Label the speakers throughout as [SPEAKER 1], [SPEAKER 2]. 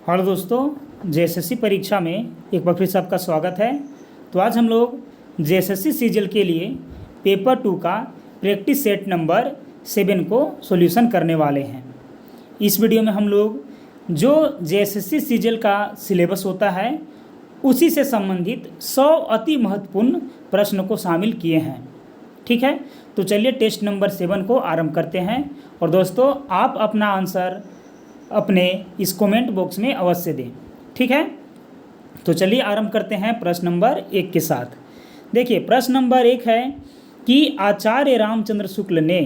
[SPEAKER 1] Hello दोस्तों, JSSC परीक्षा में एक बार फिर से आपका स्वागत है। तो आज हम लोग जेएसएससी सीजीएल के लिए पेपर 2 का प्रैक्टिस सेट नंबर 7 को सॉल्यूशन करने वाले हैं। इस वीडियो में हम लोग जो जेएसएससी सीजीएल का सिलेबस होता है उसी से संबंधित 100 अति महत्वपूर्ण प्रश्न को शामिल किए हैं। ठीक है, तो चलिए टेस्ट नंबर 7 को आरंभ करते हैं। और दोस्तों, आप अपना आंसर अपने इस कमेंट बॉक्स में अवश्य दें। ठीक है, तो चलिए आरंभ करते हैं प्रश्न नंबर 1 के साथ। देखिए, प्रश्न नंबर 1 है कि आचार्य रामचंद्र शुक्ल ने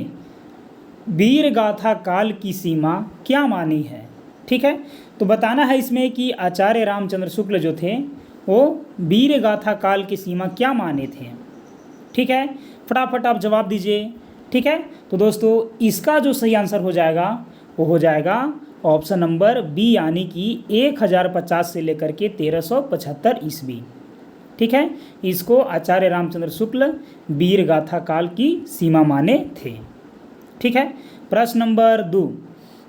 [SPEAKER 1] वीर गाथा काल की सीमा क्या मानी है। ठीक है, तो बताना है इसमें कि आचार्य रामचंद्र शुक्ल जो थे वो वीर गाथा काल की सीमा क्या माने थे। ठीक है, फटाफट आप जवाब दीजिए। ठीक है, तो दोस्तों इसका जो सही आंसर हो जाएगा वो हो जाएगा ऑप्शन नंबर बी, यानी कि 1050 से लेकर के 1375 ईस्वी। ठीक है, इसको आचार्य रामचंद्र शुक्ल वीर गाथा काल की सीमा माने थे। ठीक है, प्रश्न नंबर 2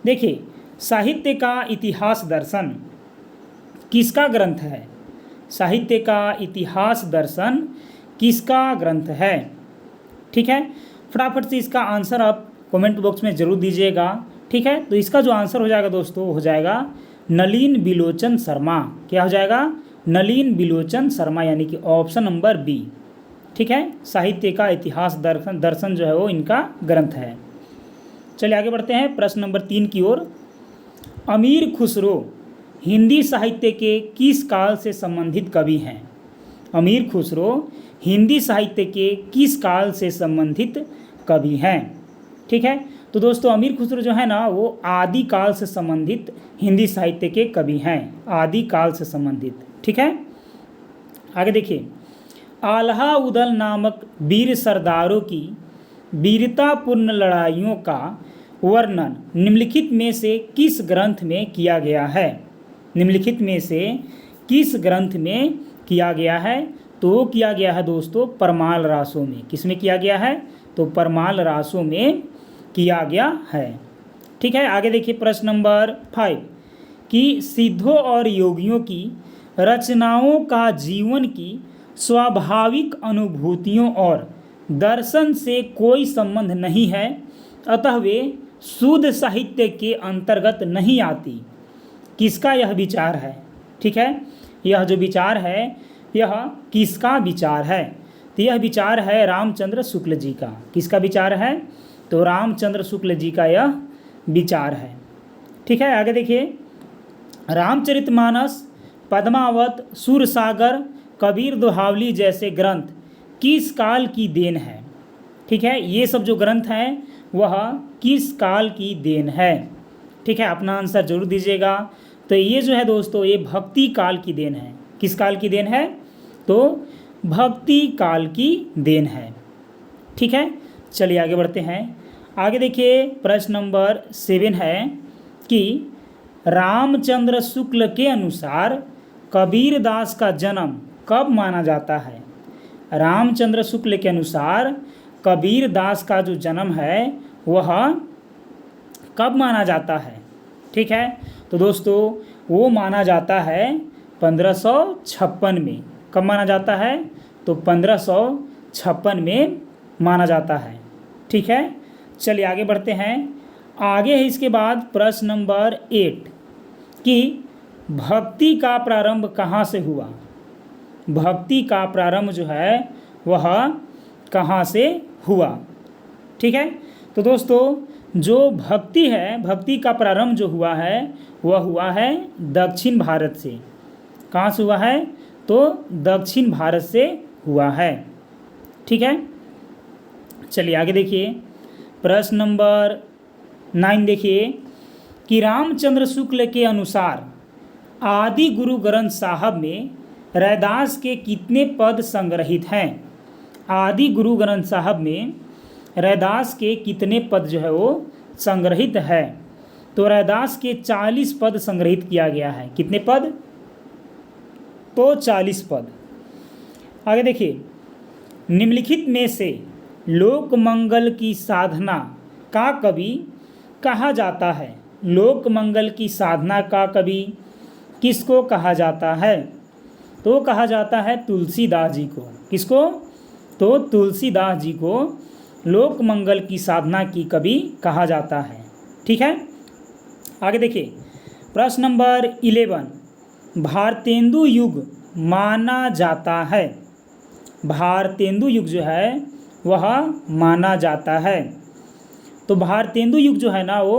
[SPEAKER 1] देखिए, साहित्य का इतिहास दर्शन किसका ग्रंथ है। साहित्य का इतिहास दर्शन किसका ग्रंथ है। ठीक है, फटाफट से इसका आंसर आप कमेंट बॉक्स में ज़रूर दीजिएगा। ठीक है, तो इसका जो आंसर हो जाएगा दोस्तों हो जाएगा नलिन बिलोचन शर्मा। क्या हो जाएगा? नलिन बिलोचन शर्मा, यानी कि ऑप्शन नंबर बी। ठीक है, साहित्य का इतिहास दर्शन जो है वो इनका ग्रंथ है। चलिए आगे बढ़ते हैं प्रश्न नंबर 3 की ओर। अमीर खुसरो हिंदी साहित्य के किस काल से संबंधित कवि हैं। अमीर खुसरो हिंदी साहित्य के किस काल से संबंधित कवि हैं। ठीक है, तो दोस्तों अमीर खुसरो जो है ना वो आदि काल से संबंधित हिंदी साहित्य के कवि हैं, आदि काल से संबंधित। ठीक है, आगे देखिए, आल्हा उदल नामक वीर सरदारों की वीरतापूर्ण लड़ाइयों का वर्णन निम्नलिखित में से किस ग्रंथ में किया गया है। निम्नलिखित में से किस ग्रंथ में किया गया है, तो वो किया गया है दोस्तों परमाल रासों में। किस में किया गया है? तो परमाल रासों में किया गया है। ठीक है, आगे देखिए प्रश्न नंबर 5 कि सिद्धों और योगियों की रचनाओं का जीवन की स्वाभाविक अनुभूतियों और दर्शन से कोई संबंध नहीं है, अतः वे शुद्ध साहित्य के अंतर्गत नहीं आती। किसका यह विचार है? ठीक है, यह जो विचार है यह किसका विचार है? तो यह विचार है रामचंद्र शुक्ल जी का। किसका विचार है? तो रामचंद्र शुक्ल जी का यह विचार है। ठीक है, आगे देखिए, रामचरितमानस, पद्मावत, सूरसागर, कबीर दोहावली जैसे ग्रंथ किस काल की देन है। ठीक है, ये सब जो ग्रंथ हैं वह किस काल की देन है। ठीक है, अपना आंसर जरूर दीजिएगा। तो ये जो है दोस्तों ये भक्ति काल की देन है। किस काल की देन है? तो भक्ति काल की देन है। ठीक है, चलिए आगे बढ़ते हैं। आगे देखिए प्रश्न नंबर 7 है कि रामचंद्र शुक्ल के अनुसार कबीरदास का जन्म कब माना जाता है। रामचंद्र शुक्ल के अनुसार कबीरदास का जो जन्म है वह कब माना जाता है। ठीक है, तो दोस्तों वो माना जाता है 1556 में। कब माना जाता है? तो 1556 में माना जाता है। ठीक है, चलिए आगे बढ़ते हैं। आगे है इसके बाद प्रश्न नंबर 8 कि भक्ति का प्रारंभ कहाँ से हुआ। भक्ति का प्रारंभ जो है वह कहाँ से हुआ। ठीक है, तो दोस्तों जो भक्ति है, भक्ति का प्रारंभ जो हुआ है वह हुआ है दक्षिण भारत से। कहाँ से हुआ है? तो दक्षिण भारत से हुआ है। ठीक है, चलिए आगे देखिए प्रश्न नंबर 9 देखिए कि रामचंद्र शुक्ल के अनुसार आदि गुरु ग्रंथ साहब में रैदास के कितने पद संग्रहित हैं। आदि गुरु ग्रंथ साहब में रैदास के कितने पद जो है वो संग्रहित है। तो रैदास के 40 पद संग्रहित किया गया है। कितने पद? तो 40 पद। आगे देखिए, निम्नलिखित में से लोक मंगल की साधना का कवि कहा जाता है। लोक मंगल की साधना का कवि किसको कहा जाता है? तो कहा जाता है तुलसीदास जी को। किसको? तो तुलसीदास जी को लोक मंगल की साधना की कवि कहा जाता है। ठीक है, आगे देखिए प्रश्न नंबर 11, भारतेंदु युग माना जाता है। भारतेंदु युग जो है वह माना जाता है। तो भारतेंदु युग जो है ना वो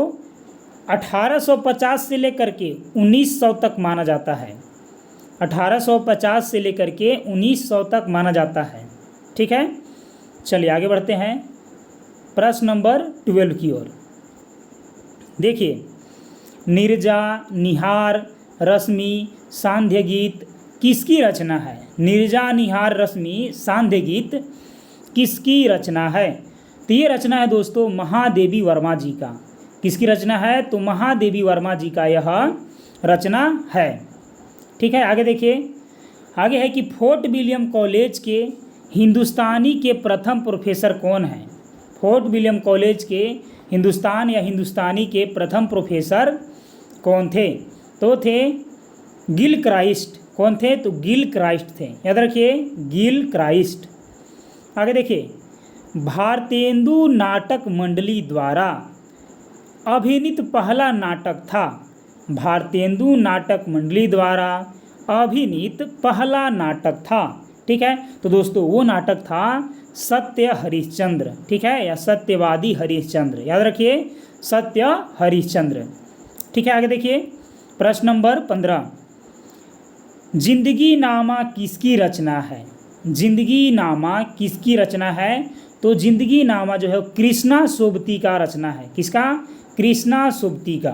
[SPEAKER 1] 1850 से लेकर के 1900 तक माना जाता है। 1850 से लेकर के 1900 तक माना जाता है। ठीक है, चलिए आगे बढ़ते हैं प्रश्न नंबर 12 की ओर। देखिए, नीरजा, निहार, रश्मि, सांध्य गीत किसकी रचना है? नीरजा, निहार, रश्मि, सांध्य गीत किसकी रचना है? तो ये रचना है दोस्तों महादेवी वर्मा जी का। किसकी रचना है? तो महादेवी वर्मा जी का यह रचना है। ठीक है, आगे देखिए, आगे है कि फोर्ट विलियम कॉलेज के हिंदुस्तानी के प्रथम प्रोफेसर कौन हैं? फोर्ट विलियम कॉलेज के हिंदुस्तान या हिंदुस्तानी के प्रथम प्रोफेसर कौन थे? तो थे गिल क्राइस्ट। कौन थे? तो गिल क्राइस्ट थे। याद रखिए, गिल क्राइस्ट। आगे देखिए, भारतेंदु नाटक मंडली द्वारा अभिनीत पहला नाटक था। भारतेंदु नाटक मंडली द्वारा अभिनीत पहला नाटक था। ठीक है, तो दोस्तों वो नाटक था सत्य हरिश्चंद्र। ठीक है, या सत्यवादी हरिश्चंद्र। याद रखिए, सत्य हरिश्चंद्र। ठीक है, आगे देखिए प्रश्न नंबर 15, जिंदगी नामा किसकी रचना है? जिंदगी नामा किसकी रचना है? तो जिंदगी नामा जो है कृष्णा सोबती का रचना है। किसका? कृष्णा सोबती का।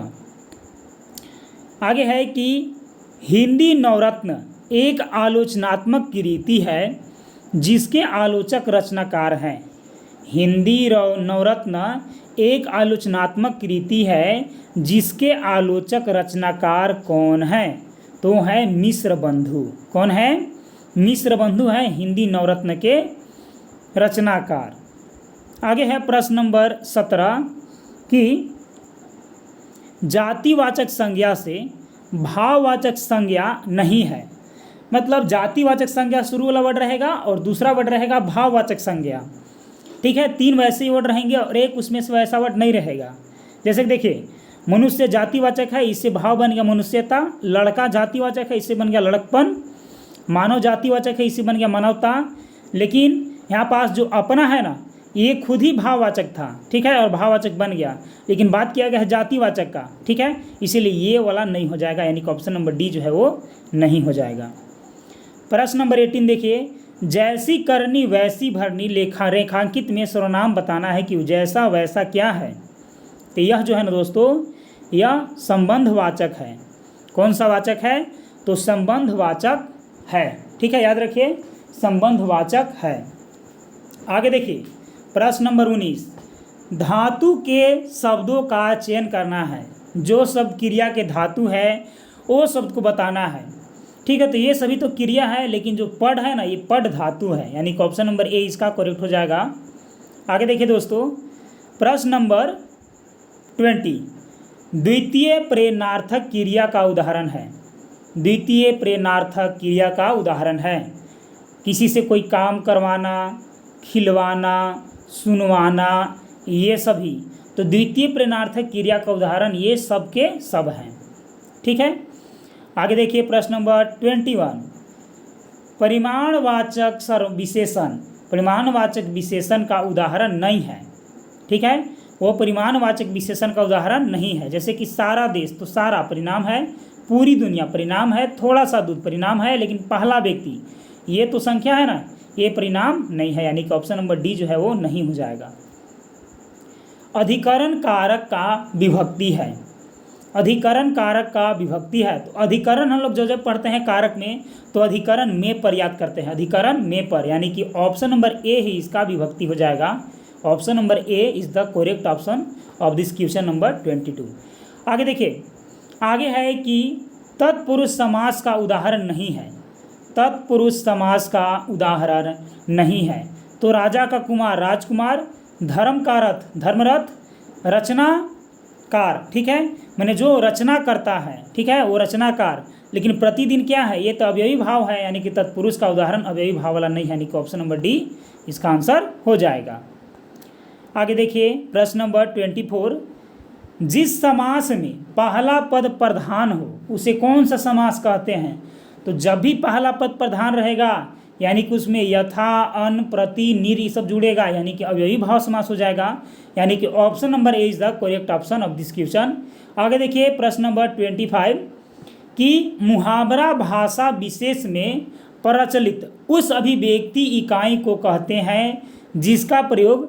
[SPEAKER 1] आगे है कि हिंदी नवरत्न एक आलोचनात्मक कृति है जिसके आलोचक रचनाकार हैं। हिंदी नवरत्न एक आलोचनात्मक कृति है जिसके आलोचक रचनाकार कौन है? तो है मिश्र बंधु। कौन है? मिश्र बंधु हैं हिंदी नवरत्न के रचनाकार। आगे है प्रश्न नंबर 17 कि जातिवाचक संज्ञा से भाववाचक संज्ञा नहीं है। मतलब जातिवाचक संज्ञा शुरू वाला वर्ड रहेगा और दूसरा वर्ड रहेगा भाववाचक संज्ञा। ठीक है, 3 वैसे ही वर्ड रहेंगे और एक उसमें से वैसा वर्ड नहीं रहेगा। जैसे कि देखिए, मनुष्य जातिवाचक है, इससे भाव बन गया मनुष्यता। लड़का जातिवाचक है, इससे बन गया लड़कपन। मानव जातिवाचक है, इससे बन गया मानवता। लेकिन यहाँ पास जो अपना है ना, ये खुद ही भाववाचक था। ठीक है, और भाववाचक बन गया, लेकिन बात किया गया है जातिवाचक का। ठीक है, इसीलिए ये वाला नहीं हो जाएगा, यानी कि ऑप्शन नंबर डी जो है वो नहीं हो जाएगा। प्रश्न नंबर 18 देखिए, जैसी करनी वैसी भरनी रेखांकित में सर्वनाम बताना है कि जैसा वैसा क्या है? तो यह जो है ना दोस्तों, यह संबंधवाचक है। कौन सा वाचक है? तो संबंधवाचक है। ठीक है, याद रखिए, संबंधवाचक है। आगे देखिए प्रश्न नंबर 19, धातु के शब्दों का चयन करना है। जो शब्द क्रिया के धातु है वो शब्द को बताना है। ठीक है, तो ये सभी तो क्रिया है, लेकिन जो पढ़ है ना, ये पढ़ धातु है, यानी कि ऑप्शन नंबर ए इसका करेक्ट हो जाएगा। आगे देखिए दोस्तों, प्रश्न नंबर 20, द्वितीय प्रेरणार्थक क्रिया का उदाहरण है। द्वितीय प्रेरणार्थक क्रिया का उदाहरण है किसी से कोई काम करवाना, खिलवाना, सुनवाना, ये सभी। तो द्वितीय प्रेरणार्थक क्रिया का उदाहरण ये सब के सब हैं। ठीक है, आगे देखिए प्रश्न नंबर 21, परिमाणवाचक विशेषण। परिमाणवाचक विशेषण का उदाहरण नहीं है। ठीक है, वो परिमाणवाचक विशेषण का उदाहरण नहीं है। जैसे कि सारा देश, तो सारा परिणाम है, पूरी दुनिया परिणाम है, थोड़ा सा दूध परिणाम है, लेकिन पहला व्यक्ति ये तो संख्या है ना, ये परिणाम नहीं है, यानी कि ऑप्शन नंबर डी जो है वो नहीं हो जाएगा। अधिकरण कारक का विभक्ति है। अधिकरण कारक का विभक्ति है, तो अधिकरण हम लोग जब पढ़ते हैं कारक में तो अधिकरण में पर याद करते हैं। अधिकरण में पर, यानी कि ऑप्शन नंबर ए ही इसका विभक्ति हो जाएगा। Option number A is the correct option of this question number 22। आगे देखिए, आगे है कि तत्पुरुष समास का उदाहरण नहीं है। तत्पुरुष समास का उदाहरण नहीं है। तो राजा का कुमार राजकुमार, धर्म का रथ धर्मरथ, रचनाकार। ठीक है, मैंने जो रचना करता है, ठीक है, वो रचनाकार। लेकिन प्रतिदिन क्या है, ये तो अवयवी भाव है, यानी कि तत्पुरुष का उदाहरण अवयवी भाव वाला नहीं है, यानी कि ऑप्शन नंबर डी इसका आंसर हो जाएगा। आगे देखिए प्रश्न नंबर 24, जिस समास में पहला पद प्रधान हो उसे कौन सा समास कहते हैं? तो जब भी पहला पद प्रधान रहेगा यानी कि उसमें यथा, अन, प्रति, निर ये सब जुड़ेगा, यानी कि अवयवी भाव समास हो जाएगा, यानी कि option number A is the correct option of this question. आगे देखिए प्रश्न नंबर 25 कि मुहावरा भाषा विशेष में प्रचलित उस अभिव्यक्ति इकाई को कहते हैं जिसका प्रयोग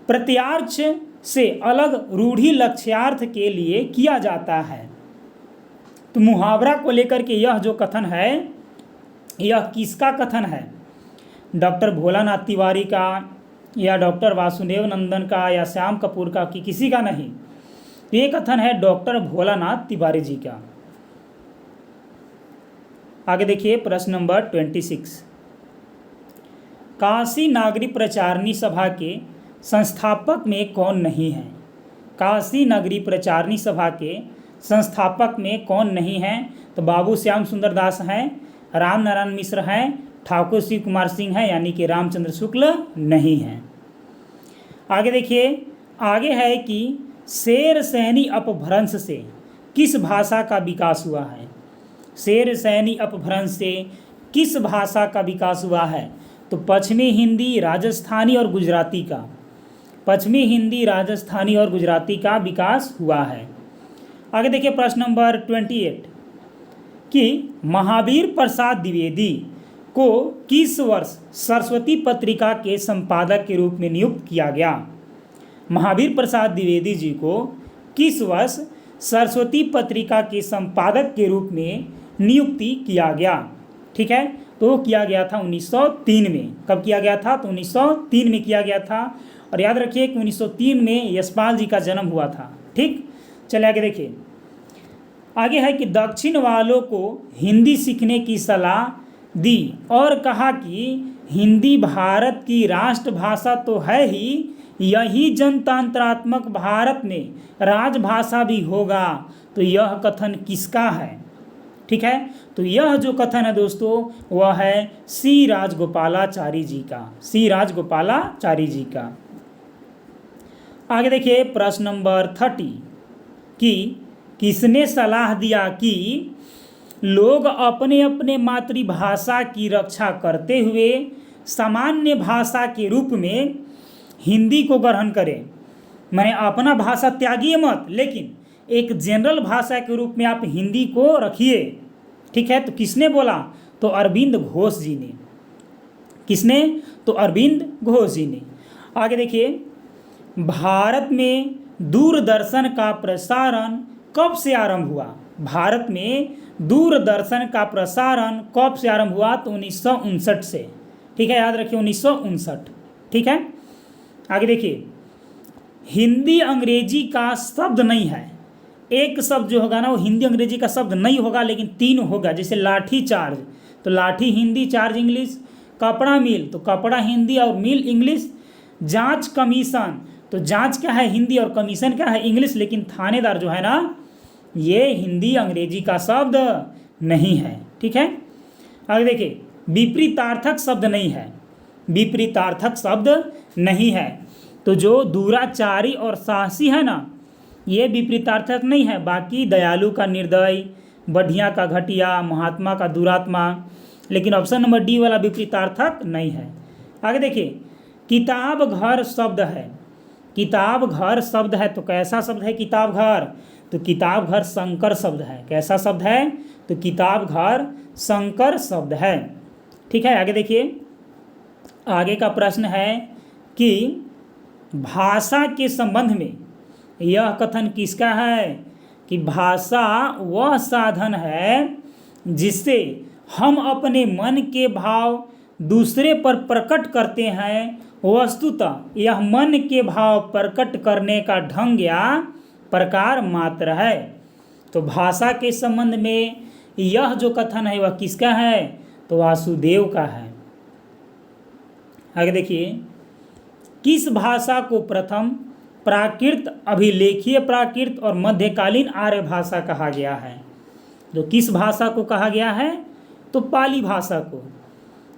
[SPEAKER 1] प्रत्यार्थ से अलग रूढ़ि लक्ष्यार्थ के लिए किया जाता है। तो मुहावरा को लेकर के यह जो कथन है यह किसका कथन है? डॉक्टर भोलानाथ तिवारी का या डॉक्टर वासुदेव नंदन का या श्याम कपूर का कि किसी का नहीं? तो ये कथन है डॉक्टर भोलानाथ तिवारी जी का। आगे देखिए प्रश्न नंबर 26, काशी नागरी प्रचारणी सभा के संस्थापक में कौन नहीं है? काशी नगरी प्रचारणी सभा के संस्थापक में कौन नहीं है? तो बाबू श्याम सुंदर दास हैं, राम नारायण मिश्र हैं, ठाकुर शिव कुमार सिंह हैं, यानी कि रामचंद्र शुक्ल नहीं हैं। आगे देखिए, आगे है कि शेर सैनी अपभ्रंश से किस भाषा का विकास हुआ है? शेर सैनी अपभ्रंश से किस भाषा का विकास हुआ है? तो पश्चिमी हिंदी, राजस्थानी और गुजराती का, पश्चिमी हिंदी, राजस्थानी और गुजराती का विकास हुआ है। आगे देखिए प्रश्न नंबर 28 कि महावीर प्रसाद द्विवेदी को किस वर्ष सरस्वती पत्रिका के संपादक के रूप में नियुक्त किया गया? महावीर प्रसाद द्विवेदी जी को किस वर्ष सरस्वती पत्रिका के संपादक के रूप में नियुक्ति किया गया? ठीक है, तो वो किया गया था 1903 में। कब किया गया था? तो 1903 में किया गया था। और याद रखिए कि 1903 में यशपाल जी का जन्म हुआ था। ठीक, चलिए आगे देखिए। आगे है कि दक्षिण वालों को हिंदी सीखने की सलाह दी और कहा कि हिंदी भारत की राष्ट्रभाषा तो है ही, यही जनतंत्रात्मक भारत में राजभाषा भी होगा। तो यह कथन किसका है? ठीक है, तो यह जो कथन है दोस्तों वह है सी राजगोपालाचारी जी का, सी राजगोपालाचारी जी का। आगे देखिए प्रश्न नंबर 30 कि किसने सलाह दिया कि लोग अपने अपने मातृभाषा की रक्षा करते हुए सामान्य भाषा के रूप में हिंदी को ग्रहण करें? मैंने अपना भाषा त्यागिए मत, लेकिन एक जनरल भाषा के रूप में आप हिंदी को रखिए। ठीक है, तो किसने बोला? तो अरविंद घोष जी ने। किसने? तो अरविंद घोष जी ने। आगे देखिए, भारत में दूरदर्शन का प्रसारण कब से आरंभ हुआ? भारत में दूरदर्शन का प्रसारण कब से आरंभ हुआ? तो 1959 से। ठीक है, याद रखिए 1959। ठीक है, आगे देखिए, हिंदी अंग्रेजी का शब्द नहीं है। एक शब्द जो होगा ना वो हिंदी अंग्रेजी का शब्द नहीं होगा, लेकिन 3 होगा। जैसे लाठी चार्ज, तो लाठी हिंदी, चार्ज इंग्लिश। कपड़ा मिल, तो कपड़ा हिंदी और मिल इंग्लिश। जांच कमीशन, तो जांच क्या है? हिंदी, और कमीशन क्या है? इंग्लिश। लेकिन थानेदार जो है ना ये हिंदी अंग्रेजी का शब्द नहीं है। ठीक है, आगे देखिए, विपरीतार्थक शब्द नहीं है, विपरीतार्थक शब्द नहीं है। तो जो दुराचारी और साहसी है ना ये विपरीतार्थक नहीं है। बाकी दयालु का निर्दयी, बढ़िया का घटिया, महात्मा का दुरात्मा, लेकिन ऑप्शन नंबर डी वाला विपरीतार्थक नहीं है। आगे देखिए, किताब घर शब्द है, किताब घर शब्द है, तो कैसा शब्द है किताब घर? तो किताब घर संकर शब्द है। कैसा शब्द है? तो किताब घर संकर शब्द है। ठीक है, आगे देखिए, आगे का प्रश्न है कि भाषा के संबंध में यह कथन किसका है? कि भाषा वह साधन है जिससे हम अपने मन के भाव दूसरे पर प्रकट करते हैं। वस्तुतः यह मन के भाव प्रकट करने का ढंग या प्रकार मात्र है। तो भाषा के संबंध में यह जो कथन है वह किसका है? तो वासुदेव का है। आगे देखिए, किस भाषा को प्रथम प्राकृत, अभिलेखीय प्राकृत और मध्यकालीन आर्य भाषा कहा गया है? जो किस भाषा को कहा गया है? तो पाली भाषा को।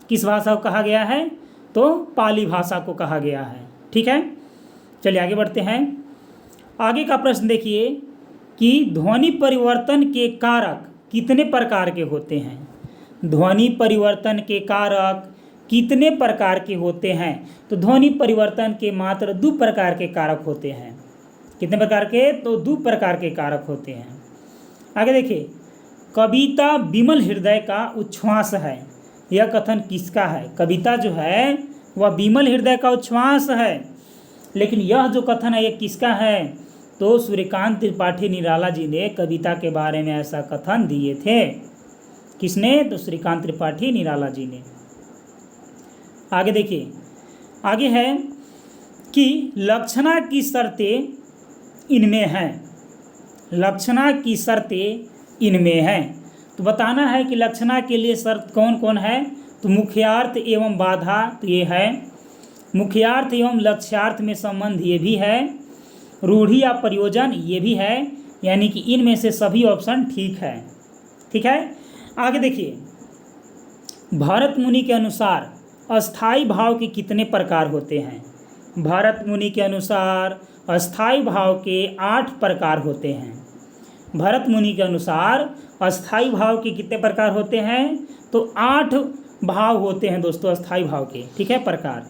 [SPEAKER 1] किस भाषा को कहा गया है? तो पाली भाषा को कहा गया है। ठीक है, चलिए आगे बढ़ते हैं। आगे का प्रश्न देखिए कि ध्वनि परिवर्तन के कारक कितने प्रकार के होते हैं? ध्वनि परिवर्तन के कारक कितने प्रकार के होते हैं? तो ध्वनि परिवर्तन के मात्र 2 प्रकार के कारक होते हैं। कितने प्रकार के? तो 2 प्रकार के कारक होते हैं। आगे देखिए, कविता विमल हृदय का उच्छ्वास है, यह कथन किसका है? कविता जो है वह विमल हृदय का उच्छ्वास है, लेकिन यह जो कथन है यह किसका है? तो सूर्यकांत त्रिपाठी निराला जी ने कविता के बारे में ऐसा कथन दिए थे। किसने? तो सूर्यकांत त्रिपाठी निराला जी ने। आगे देखिए, आगे है कि लक्षणा की शर्तें इनमें हैं। लक्षणा की शर्तें इनमें हैं, तो बताना है कि लक्षणा के लिए शर्त कौन कौन है? तो मुख्यार्थ एवं बाधा, तो ये है। मुख्यार्थ एवं लक्ष्यार्थ में संबंध, ये भी है। रूढ़ि या प्रयोजन, ये भी है। यानी कि इनमें से सभी ऑप्शन ठीक है। ठीक है, आगे देखिए, भरत मुनि के अनुसार अस्थाई भाव के कितने प्रकार होते हैं? भरत मुनि के अनुसार अस्थाई भाव के 8 प्रकार होते हैं। भरत मुनि के अनुसार अस्थाई भाव के कितने प्रकार होते हैं? तो 8 भाव होते हैं दोस्तों अस्थाई भाव के। ठीक है, प्रकार।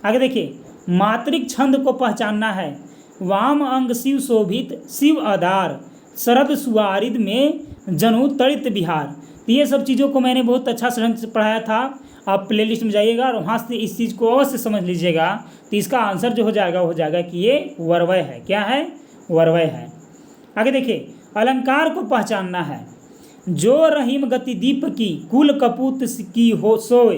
[SPEAKER 1] आगे देखिए, मात्रिक छंद को पहचानना है। वाम अंग शिव शोभित शिव आधार, शरद सुआरिद में जनु तड़ित बिहार। तो ये सब चीज़ों को मैंने बहुत अच्छा ढंग से पढ़ाया था। आप प्लेलिस्ट में जाइएगा और वहाँ से इस चीज़ को अवश्य समझ लीजिएगा। तो इसका आंसर जो हो जाएगा कि ये वर्वय है। क्या है? वर्वय है। आगे देखिए, अलंकार को पहचानना है। जो रहीम गति दीप की, कुल कपूत की हो सोए,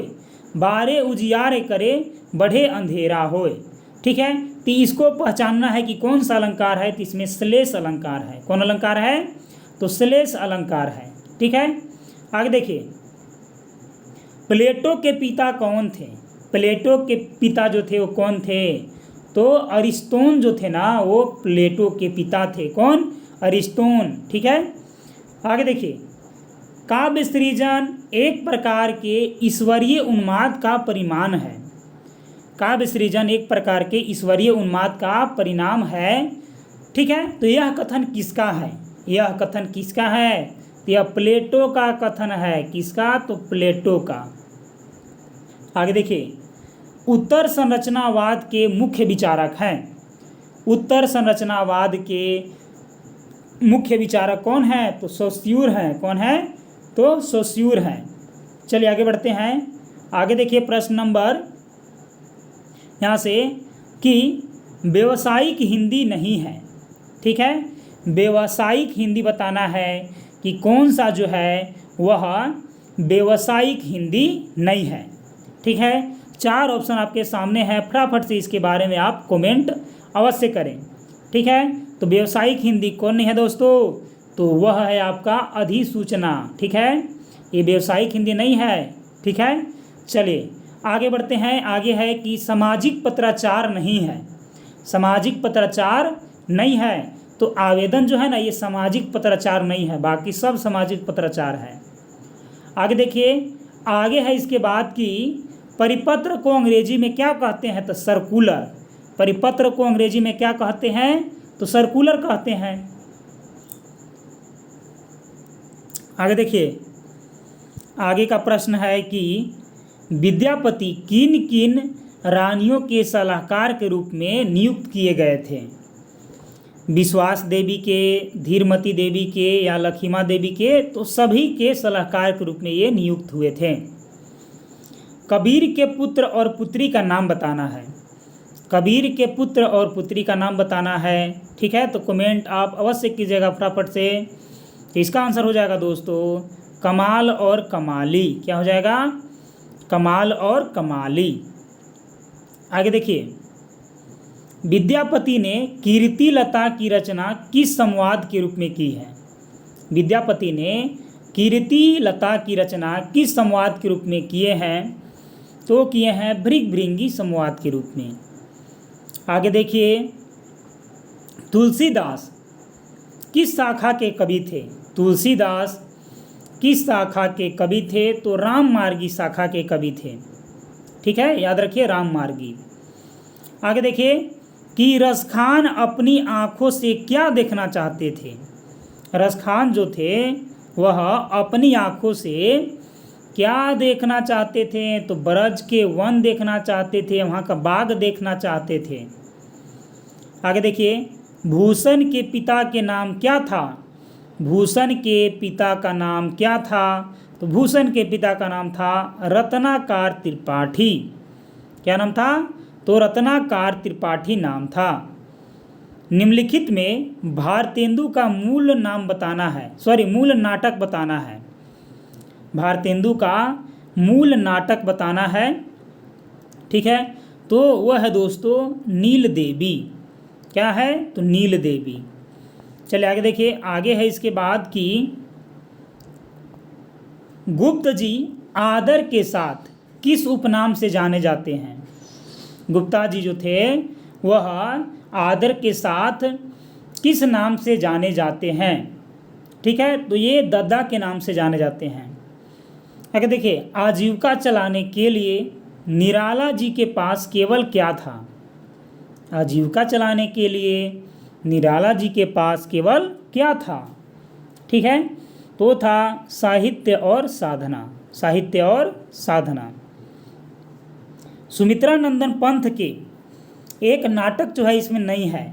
[SPEAKER 1] बारे उजियारे करे, बढ़े अंधेरा होए। ठीक है, तो इसको पहचानना है कि कौन सा अलंकार है। तो इसमें श्लेष अलंकार है। कौन अलंकार है? तो श्लेष अलंकार है। ठीक है, आगे देखिए, प्लेटो के पिता कौन थे? प्लेटो के पिता जो थे वो कौन थे? तो अरिस्टोन जो थे ना, वो प्लेटो के पिता थे। कौन? अरिस्टोन। ठीक है, आगे देखिए, काव्य सृजन एक प्रकार के ईश्वरीय उन्माद का परिणाम है। काव्य सृजन एक प्रकार के ईश्वरीय उन्माद का परिणाम है। ठीक है, तो यह कथन किसका है? यह कथन किसका है? तो यह प्लेटो का कथन है। किसका? तो प्लेटो का। आगे देखिए, उत्तर संरचनावाद के मुख्य विचारक हैं। उत्तर संरचनावाद के मुख्य विचारक कौन है? तो सोस्यूर हैं। कौन है? तो सोस्यूर हैं। चलिए आगे बढ़ते हैं। आगे देखिए, प्रश्न नंबर यहाँ से कि व्यावसायिक हिंदी नहीं है। ठीक है, व्यावसायिक हिंदी बताना है कि कौन सा जो है वह व्यावसायिक हिंदी नहीं है। ठीक है, 4 ऑप्शन आपके सामने हैं, फटाफट से इसके बारे में आप कमेंट अवश्य करें। ठीक है, तो व्यावसायिक हिंदी कौन नहीं है दोस्तों? तो वह है आपका अधिसूचना। ठीक है, ये व्यावसायिक हिंदी नहीं है। ठीक है, चलिए आगे बढ़ते हैं। आगे है कि सामाजिक पत्राचार नहीं है। सामाजिक पत्राचार नहीं है, तो आवेदन जो है ना, ये सामाजिक पत्राचार नहीं है, बाकी सब सामाजिक पत्राचार है। आगे देखिए, आगे है इसके बाद कि परिपत्र को अंग्रेजी में क्या कहते हैं? तो सर्कुलर। परिपत्र को अंग्रेजी में क्या कहते हैं? तो सर्कुलर कहते हैं। आगे देखिए, आगे का प्रश्न है कि विद्यापति किन किन रानियों के सलाहकार के रूप में नियुक्त किए गए थे? विश्वास देवी के, धीरमती देवी के या लखीमा देवी के? तो सभी के सलाहकार के रूप में ये नियुक्त हुए थे। कबीर के पुत्र और पुत्री का नाम बताना है। कबीर के पुत्र और पुत्री का नाम बताना है। ठीक है, तो कमेंट आप अवश्य कीजिएगा फटाफट से। तो इसका आंसर हो जाएगा दोस्तों कमाल और कमाली। क्या हो जाएगा? कमाल और कमाली। आगे देखिए, विद्यापति ने कीर्तिलता की रचना किस संवाद के रूप में की है? विद्यापति ने कीर्तिलता की रचना किस संवाद के रूप में किए हैं? तो किए हैं भृगभृंगी संवाद के रूप में। आगे देखिए, तुलसीदास किस शाखा के कवि थे? तुलसीदास किस शाखा के कवि थे? तो राममार्गी शाखा के कवि थे। ठीक है, याद रखिए राममार्गी। आगे देखिए कि रसखान अपनी आंखों से क्या देखना चाहते थे? रसखान जो थे वह अपनी आंखों से क्या देखना चाहते थे? तो ब्रज के वन देखना चाहते थे, वहाँ का बाग देखना चाहते थे। आगे देखिए भूषण के पिता के नाम क्या था? भूषण के पिता का नाम क्या था? तो भूषण के पिता का नाम था रत्नाकर त्रिपाठी। क्या नाम था? तो रत्नाकर त्रिपाठी नाम था। निम्नलिखित में भारतेंदु का मूल नाम बताना है, मूल नाटक बताना है। भारतेंदु का मूल नाटक बताना है। ठीक है, तो वह है दोस्तों नील देवी। क्या है? तो नील देवी। चलिए आगे देखिए, आगे है इसके बाद कि गुप्त जी आदर के साथ किस उपनाम से जाने जाते हैं? गुप्ता जी जो थे वह आदर के साथ किस नाम से जाने जाते हैं? ठीक है, तो ये दद्दा के नाम से जाने जाते हैं। आगे देखिए आजीविका चलाने के लिए निराला जी के पास केवल क्या था? आजीविका चलाने के लिए निराला जी के पास केवल क्या था? ठीक है, तो था साहित्य और साधना। साहित्य और साधना। सुमित्रा नंदन पंथ के एक नाटक जो है इसमें नहीं है।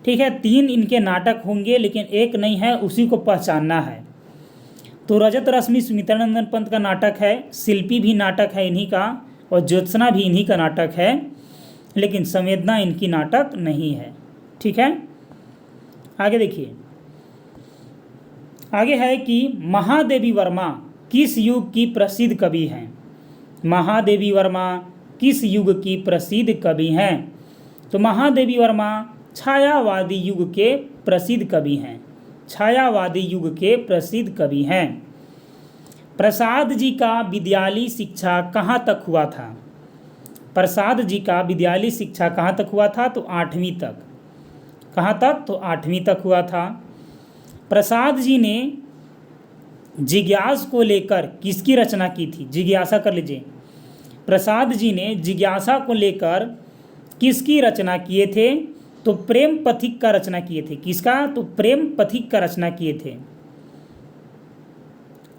[SPEAKER 1] ठीक है, 3 इनके नाटक होंगे लेकिन एक नहीं है, उसी को पहचानना है। तो रजत रश्मि सुमित्रानंदन पंत का नाटक है, शिल्पी भी नाटक है इन्हीं का, और ज्योत्सना भी इन्हीं का नाटक है, लेकिन संवेदना इनकी नाटक नहीं है। ठीक है, आगे देखिए, आगे है कि महादेवी वर्मा किस युग की प्रसिद्ध कवि हैं? महादेवी वर्मा किस युग की प्रसिद्ध कवि हैं? तो महादेवी वर्मा छायावादी युग के प्रसिद्ध कवि हैं। छायावादी युग के प्रसिद्ध कवि हैं। प्रसाद जी का विद्यालय शिक्षा कहाँ तक हुआ था? प्रसाद जी का विद्यालय शिक्षा कहाँ तक हुआ था? तो 8वीं तक। कहाँ तक? तो 8वीं तक हुआ था। प्रसाद जी ने जिज्ञास को लेकर किसकी रचना की थी? जिज्ञासा कर लीजिए। प्रसाद जी ने जिज्ञासा को लेकर किसकी रचना किए थे? तो प्रेम पथिक का रचना किए थे। किसका? तो प्रेम पथिक का रचना किए थे।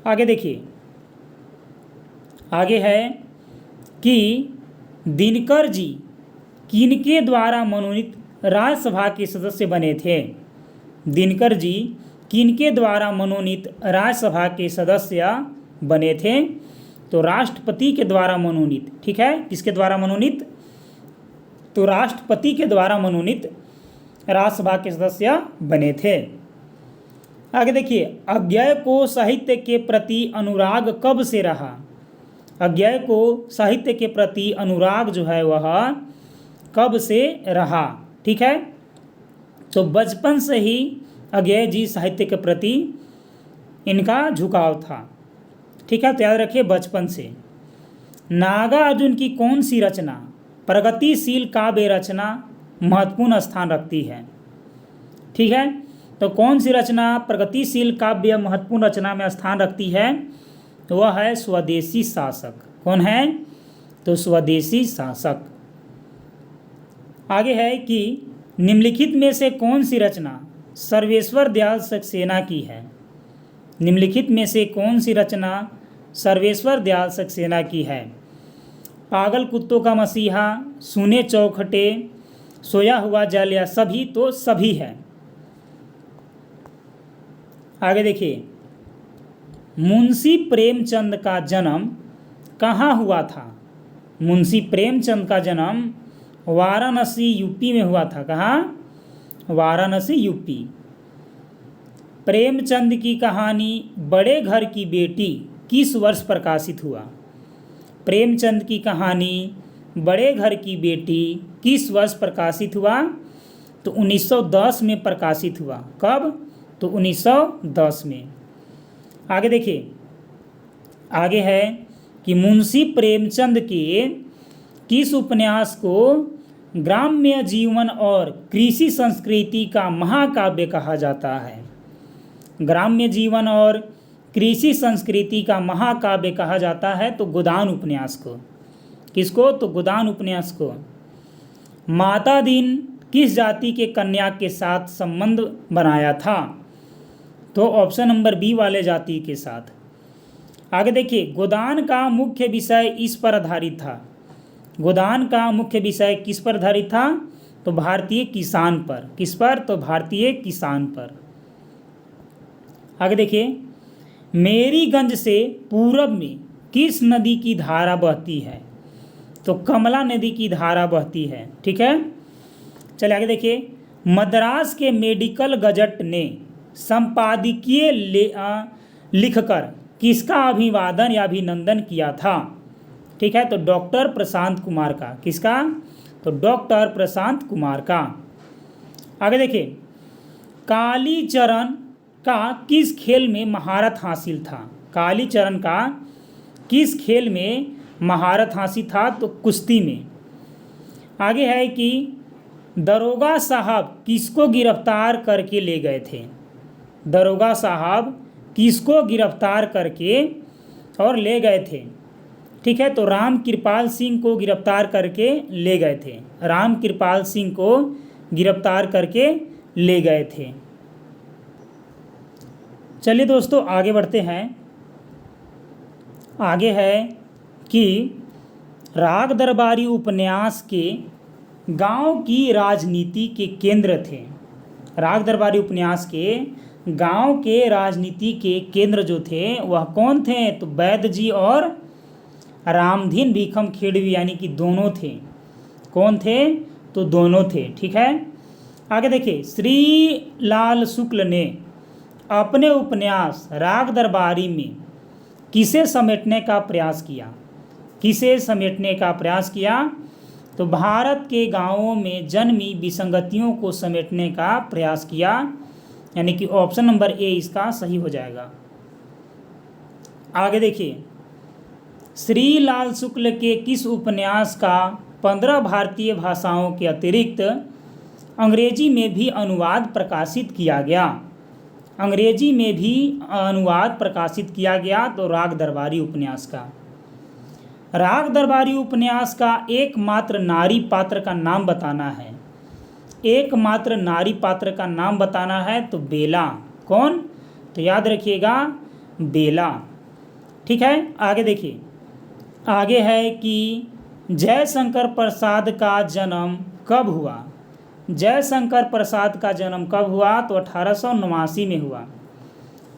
[SPEAKER 1] आगे देखिए, आगे है कि दिनकर जी किनके द्वारा मनोनीत राज्यसभा के सदस्य बने थे? दिनकर जी किनके द्वारा मनोनीत राज्यसभा के सदस्य बने थे? तो राष्ट्रपति के द्वारा मनोनीत। ठीक है, किसके द्वारा मनोनीत? तो राष्ट्रपति के द्वारा मनोनीत राज्यसभा के सदस्य बने थे। आगे देखिए, अज्ञेय को साहित्य के प्रति अनुराग कब से रहा? अज्ञेय को साहित्य के प्रति अनुराग जो है वह कब से रहा? ठीक है, तो बचपन से ही अज्ञेय जी साहित्य के प्रति इनका झुकाव था। ठीक है, तो याद रखिए बचपन से। नागार्जुन की कौन सी रचना प्रगतिशील काव्य रचना महत्वपूर्ण स्थान रखती है? ठीक है, तो कौन सी रचना प्रगतिशील काव्य महत्वपूर्ण रचना में स्थान रखती है? तो वह है स्वदेशी शासक। कौन है? तो स्वदेशी शासक। आगे है कि निम्नलिखित में से कौन सी रचना सर्वेश्वर दयाल सक्सेना की है? निम्नलिखित में से कौन सी रचना सर्वेश्वर दयाल सक्सेना की है? पागल कुत्तों का मसीहा, सुने चौखटे, सोया हुआ जल या सभी? तो सभी है। आगे देखिए, मुंशी प्रेमचंद का जन्म कहाँ हुआ था? मुंशी प्रेमचंद का जन्म वाराणसी यूपी में हुआ था। कहाँ? वाराणसी यूपी। प्रेमचंद की कहानी बड़े घर की बेटी किस वर्ष प्रकाशित हुआ? प्रेमचंद की कहानी बड़े घर की बेटी किस वर्ष प्रकाशित हुआ? तो 1910 में प्रकाशित हुआ। कब? तो 1910 में। आगे देखिए, आगे है कि मुंशी प्रेमचंद के किस उपन्यास को ग्राम्य जीवन और कृषि संस्कृति का महाकाव्य कहा जाता है? ग्राम्य जीवन और कृषि संस्कृति का महाकाव्य कहा जाता है? तो गोदान उपन्यास को। किसको? तो गोदान उपन्यास को। माता दीन किस जाति के कन्या के साथ संबंध बनाया था? तो ऑप्शन नंबर बी वाले जाति के साथ। आगे देखिए, गोदान का मुख्य विषय इस पर आधारित था। गोदान का मुख्य विषय किस पर आधारित था? तो भारतीय किसान पर। किस पर? तो भारतीय किसान पर। आगे देखिए, मेरीगंज से पूरब में किस नदी की धारा बहती है? तो कमला नदी की धारा बहती है। ठीक है, चलिए आगे देखिए, मद्रास के मेडिकल गजट ने संपादकीय लिखकर किसका अभिवादन या अभिनंदन किया था? ठीक है, तो डॉक्टर प्रशांत कुमार का। किसका? तो डॉक्टर प्रशांत कुमार का। आगे देखिए, कालीचरण का किस खेल में महारत हासिल था? कालीचरण का किस खेल में महारत हासिल था? तो कुश्ती में। आगे है कि दरोगा साहब किसको गिरफ्तार करके ले गए थे? दरोगा साहब किसको गिरफ्तार करके और ले गए थे? ठीक है, तो राम कृपाल सिंह को गिरफ्तार करके ले गए थे। राम कृपाल सिंह को गिरफ्तार करके ले गए थे। चलिए दोस्तों आगे बढ़ते हैं। आगे है कि राग दरबारी उपन्यास के गांव की राजनीति के केंद्र थे। राग दरबारी उपन्यास के गांव के राजनीति के केंद्र जो थे वह कौन थे? तो वैद्य जी और रामधीन भीखम खेड़वी, यानी कि दोनों थे। कौन थे? तो दोनों थे। ठीक है, आगे देखिए, श्री लाल शुक्ल ने अपने उपन्यास राग दरबारी में किसे समेटने का प्रयास किया? किसे समेटने का प्रयास किया? तो भारत के गांवों में जन्मी विसंगतियों को समेटने का प्रयास किया, यानी कि ऑप्शन नंबर ए इसका सही हो जाएगा। आगे देखिए, श्री लाल शुक्ल के किस उपन्यास का 15 भारतीय भाषाओं के अतिरिक्त अंग्रेजी में भी अनुवाद प्रकाशित किया गया? अंग्रेजी में भी अनुवाद प्रकाशित किया गया। तो राग दरबारी उपन्यास का। राग दरबारी उपन्यास का एकमात्र नारी पात्र का नाम बताना है। एकमात्र नारी पात्र का नाम बताना है। तो बेला। कौन? तो याद रखिएगा, बेला। ठीक है, आगे देखिए, आगे है कि जयशंकर प्रसाद का जन्म कब हुआ? जयशंकर प्रसाद का जन्म कब हुआ? तो 1889 में हुआ।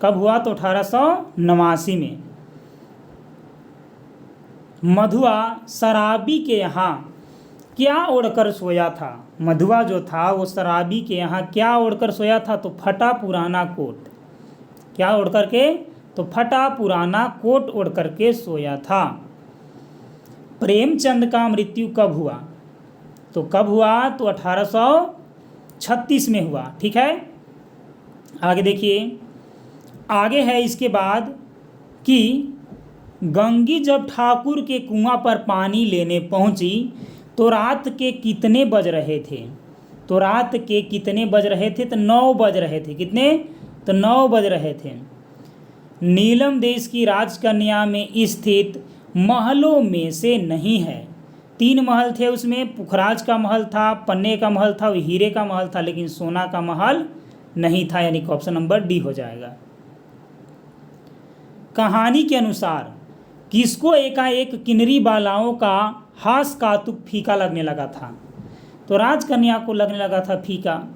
[SPEAKER 1] कब हुआ? तो 1889 में। मधुआ शराबी के यहाँ क्या ओढ़कर सोया था? मधुआ जो था वो शराबी के यहाँ क्या ओढ़कर सोया था? तो फटा पुराना कोट। क्या ओढ़ करके? तो फटा पुराना कोट ओढ़ करके सोया था। प्रेमचंद का मृत्यु कब हुआ? तो कब हुआ? तो 1836 में हुआ। ठीक है, आगे देखिए, आगे है इसके बाद कि गंगी जब ठाकुर के कुआं पर पानी लेने पहुंची तो रात के कितने बज रहे थे? तो रात के कितने बज रहे थे? तो 9 बज रहे थे। कितने? तो 9 बज रहे थे। नीलम देश की राजकन्या में स्थित महलों में से नहीं है। 3 महल थे उसमें, पुखराज का महल था, पन्ने का महल था, हीरे का महल था, लेकिन सोना का महल नहीं था, यानी कि ऑप्शन नंबर डी हो जाएगा। कहानी के अनुसार किसको एकाएक किन्नरी बालाओं का हास कातुक फीका लगने लगा था? तो राजकन्या को लगने लगा था फीका।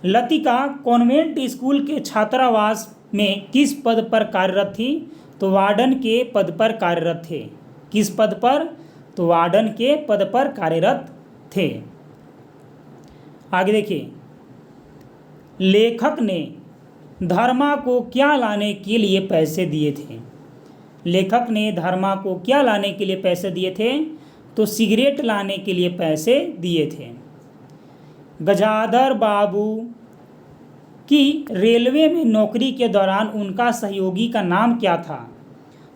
[SPEAKER 1] लतिका कॉन्वेंट स्कूल के छात्रावास में किस पद पर कार्यरत थी? तो वार्डन के पद पर कार्यरत थे। किस पद पर? तो वार्डन के पद पर कार्यरत थे। आगे देखिए, लेखक ने धर्मा को क्या लाने के लिए पैसे दिए थे? लेखक ने धर्मा को क्या लाने के लिए पैसे दिए थे? तो सिगरेट लाने के लिए पैसे दिए थे। गजाधर बाबू की रेलवे में नौकरी के दौरान उनका सहयोगी का नाम क्या था?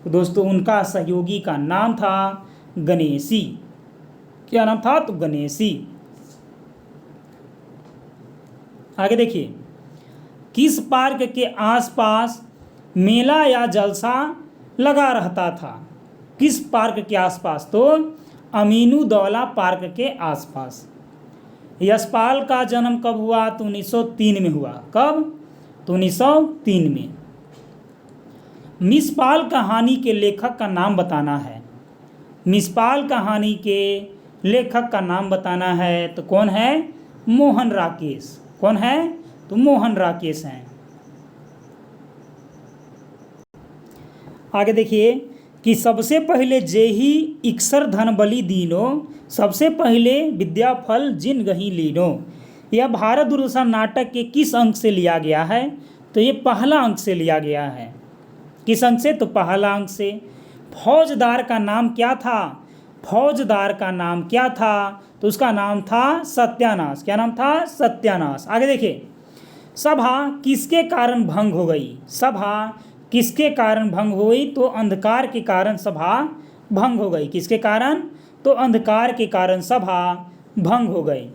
[SPEAKER 1] तो दोस्तों उनका सहयोगी का नाम था गणेशी। क्या नाम था? तो गणेशी। आगे देखिए, किस पार्क के आसपास मेला या जलसा लगा रहता था। किस पार्क के आसपास? तो अमीनुद्दौला पार्क के आसपास। यशपाल का जन्म कब हुआ? तो 1903 में हुआ। कब? तो 1903 में। मिसपाल कहानी के लेखक का नाम बताना है। मिसपाल कहानी के लेखक का नाम बताना है, तो कौन है? मोहन राकेश। कौन है? तो मोहन राकेश हैं। आगे देखिए कि सबसे पहले जेहि इक्सर धन बलि दीनो, सबसे पहले विद्या फल जिन गही लीनो। यह भारत दूरदर्शन नाटक के किस अंक से लिया गया है? तो ये पहला अंक से लिया गया है। किस अंक से? तो पहला अंक से। फौजदार का नाम क्या था? फौजदार का नाम क्या था? तो उसका नाम था सत्यानाश। क्या नाम था? सत्यानाश। आगे देखिए, सभा किसके कारण भंग हो गई? सभा किसके कारण भंग हो गई? तो अंधकार के कारण सभा भंग हो गई। किसके कारण? तो अंधकार के कारण सभा भंग हो गई।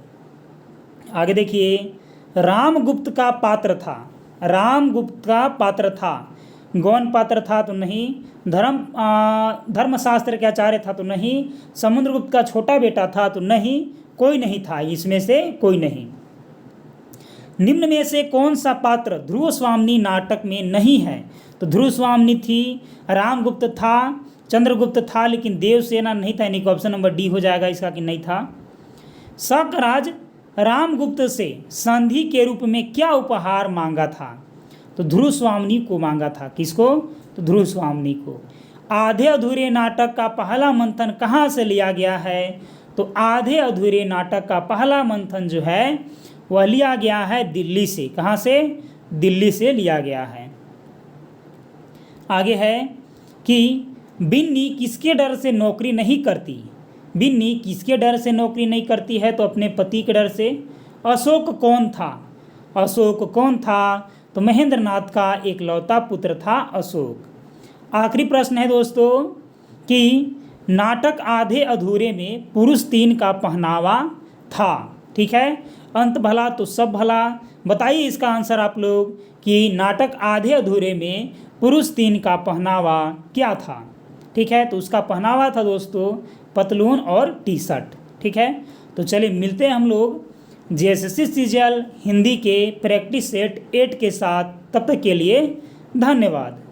[SPEAKER 1] आगे देखिए, रामगुप्त का पात्र था। रामगुप्त का पात्र था। गौण पात्र था? तो नहीं। धर्मशास्त्र के आचार्य था? तो नहीं। समुद्रगुप्त का छोटा बेटा था? तो नहीं। कोई नहीं था, इसमें से कोई नहीं। निम्न में से कौन सा पात्र ध्रुव स्वामिनी नाटक में नहीं है? तो ध्रुव स्वामिनी थी, रामगुप्त था, चंद्रगुप्त था, लेकिन देवसेना नहीं था। यानी कि ऑप्शन नंबर डी हो जाएगा इसका कि नहीं था। शकराज रामगुप्त से संधि के रूप में क्या उपहार मांगा था? तो ध्रुव स्वामिनी को मांगा था। किसको? तो ध्रुव स्वामिनी को। आधे अधूरे नाटक का पहला मंथन कहाँ से लिया गया है? तो आधे अधूरे नाटक का पहला मंथन जो है वह लिया गया है दिल्ली से। कहाँ से? दिल्ली से लिया गया है। आगे है कि बिन्नी किसके डर से नौकरी नहीं करती? बिन्नी किसके डर से नौकरी नहीं करती है? तो अपने पति के डर से। अशोक कौन था? अशोक कौन था? तो महेंद्रनाथ का एकलौता पुत्र था अशोक। आखिरी प्रश्न है दोस्तों कि नाटक आधे अधूरे में पुरुष 3 का पहनावा था। ठीक है, अंत भला तो सब भला। बताइए इसका आंसर आप लोग कि नाटक आधे अधूरे में पुरुष 3 का पहनावा क्या था? ठीक है, तो उसका पहनावा था दोस्तों पतलून और टी शर्ट। ठीक है, तो चलिए मिलते हैं हम लोग जेएसएससी सीजीएल हिंदी के प्रैक्टिस सेट 8 के साथ। तब तक के लिए धन्यवाद।